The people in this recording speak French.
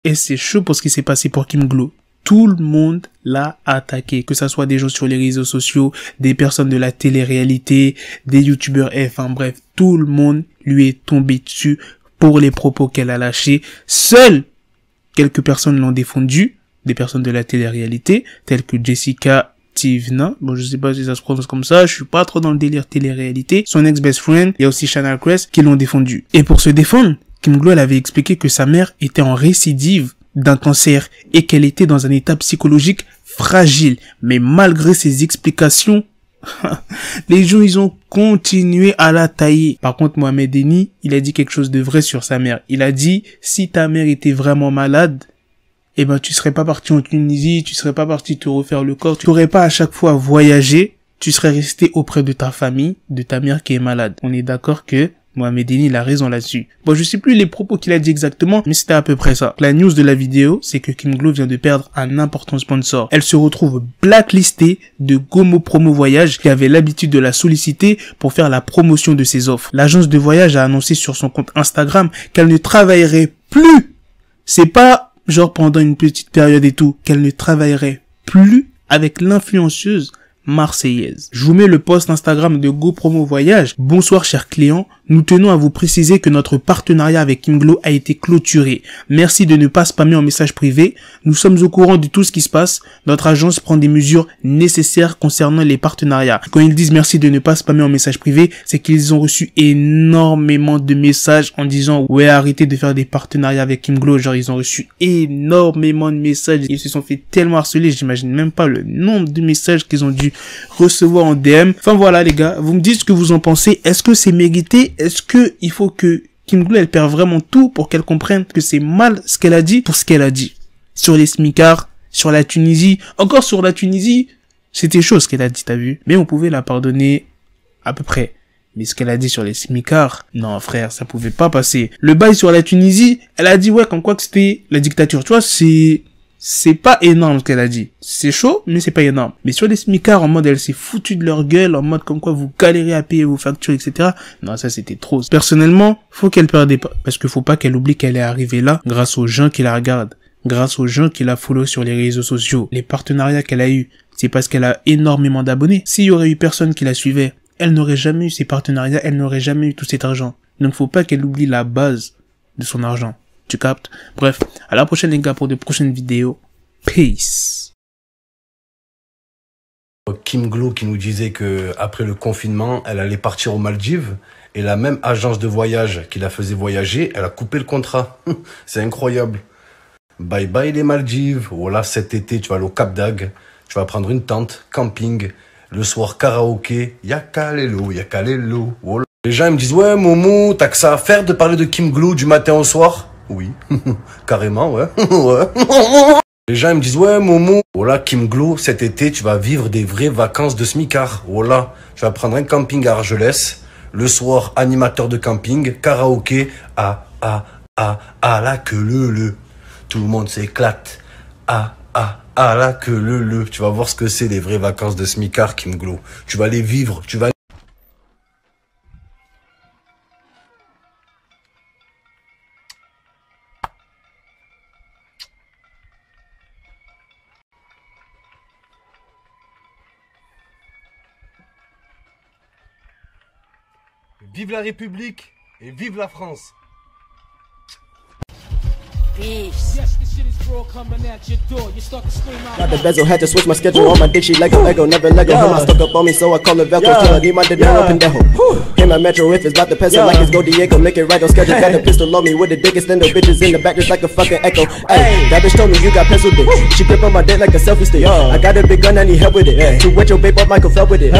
Et c'est chaud pour ce qui s'est passé pour Kim Glow. Tout le monde l'a attaqué, que ça soit des gens sur les réseaux sociaux, des personnes de la télé-réalité, des youtubeurs, enfin bref, tout le monde lui est tombé dessus pour les propos qu'elle a lâchés. Seules quelques personnes l'ont défendu, des personnes de la télé-réalité, telles que Jessica Tivna, bon je sais pas si ça se prononce comme ça, je suis pas trop dans le délire télé-réalité, son ex-best friend, il y a aussi Chanel Crest qui l'ont défendu. Et pour se défendre, Kim Glow elle avait expliqué que sa mère était en récidive d'un cancer et qu'elle était dans un état psychologique fragile. Mais malgré ces explications, les gens ils ont continué à la tailler. Par contre Mohamed Eni, il a dit quelque chose de vrai sur sa mère. Il a dit si ta mère était vraiment malade, eh ben tu serais pas parti en Tunisie, tu serais pas parti te refaire le corps, tu n'aurais pas à chaque fois voyagé, tu serais resté auprès de ta famille, de ta mère qui est malade. On est d'accord que Mohamed Eni, il a raison là-dessus. Bon, je sais plus les propos qu'il a dit exactement, mais c'était à peu près ça. La news de la vidéo, c'est que Kim Glow vient de perdre un important sponsor. Elle se retrouve blacklistée de Gomo Promo Voyage, qui avait l'habitude de la solliciter pour faire la promotion de ses offres. L'agence de voyage a annoncé sur son compte Instagram qu'elle ne travaillerait plus. C'est pas genre pendant une petite période et tout, qu'elle ne travaillerait plus avec l'influenceuse marseillaise. Je vous mets le post Instagram de Go Promo Voyage. Bonsoir chers clients, nous tenons à vous préciser que notre partenariat avec Kim Glow a été clôturé. Merci de ne pas spammer en message privé. Nous sommes au courant de tout ce qui se passe. Notre agence prend des mesures nécessaires concernant les partenariats. Quand ils disent merci de ne pas spammer en message privé, c'est qu'ils ont reçu énormément de messages en disant ouais arrêtez de faire des partenariats avec Kim Glow. Genre ils ont reçu énormément de messages. Ils se sont fait tellement harceler, j'imagine même pas le nombre de messages qu'ils ont dû recevoir en DM. Enfin voilà les gars, vous me dites ce que vous en pensez. Est-ce que c'est mérité? Est-ce que il faut que Kim Glow elle perd vraiment tout pour qu'elle comprenne que c'est mal ce qu'elle a dit pour ce qu'elle a dit sur les smicards, sur la Tunisie, encore sur la Tunisie, c'était chaud ce qu'elle a dit, t'as vu? Mais on pouvait la pardonner à peu près. Mais ce qu'elle a dit sur les smicards, non frère, ça pouvait pas passer. Le bail sur la Tunisie, elle a dit ouais comme quoi que c'était la dictature. Tu vois, c'est pas énorme ce qu'elle a dit. C'est chaud, mais c'est pas énorme. Mais sur les smicards, en mode elle s'est foutue de leur gueule, en mode comme quoi vous galérez à payer vos factures, etc. Non, ça c'était trop. Personnellement, faut qu'elle perde pas. Parce qu'il faut pas qu'elle oublie qu'elle est arrivée là grâce aux gens qui la regardent. Grâce aux gens qui la follow sur les réseaux sociaux. Les partenariats qu'elle a eu, c'est parce qu'elle a énormément d'abonnés. S'il y aurait eu personne qui la suivait, elle n'aurait jamais eu ces partenariats, elle n'aurait jamais eu tout cet argent. Donc faut pas qu'elle oublie la base de son argent. Tu captes? Bref, à la prochaine les gars pour de prochaines vidéos. Peace. Kim Glow qui nous disait que après le confinement, elle allait partir aux Maldives et la même agence de voyage qui la faisait voyager, elle a coupé le contrat. C'est incroyable. Bye bye les Maldives. Voilà, cet été, tu vas aller au Cap d'Agde, tu vas prendre une tente, camping, le soir karaoké, yakalelo, yakalelo. Voilà. Les gens ils me disent ouais Momo, t'as que ça à faire de parler de Kim Glow du matin au soir? Oui, carrément, ouais. Ouais. Les gens ils me disent ouais Momo, voilà Kim Glow, cet été tu vas vivre des vraies vacances de smicard. Voilà, tu vas prendre un camping à Argelès, le soir animateur de camping, karaoké, la queue le. Tout le monde s'éclate, la queue le. Tu vas voir ce que c'est les vraies vacances de smicard Kim Glow. Tu vas les vivre, tu vas... Vive la République et vive la France. Got the bezel, had to switch my schedule on my dick, she like a Lego, never Lego. Him, I stuck up on me, so I call it Velcro. Till I need my dinero pendejo. Him, my metro, if it's about to pencil, like it's Go Diego, make it right on schedule. Got the pistol on me with the dick, extend the bitches in the back, just like a fucking echo. Ay, that bitch told me you got pencil dick. She grip on my dick like a selfie stick. I got a big gun, I need help with it. To wet your babe up, Michael fell with it.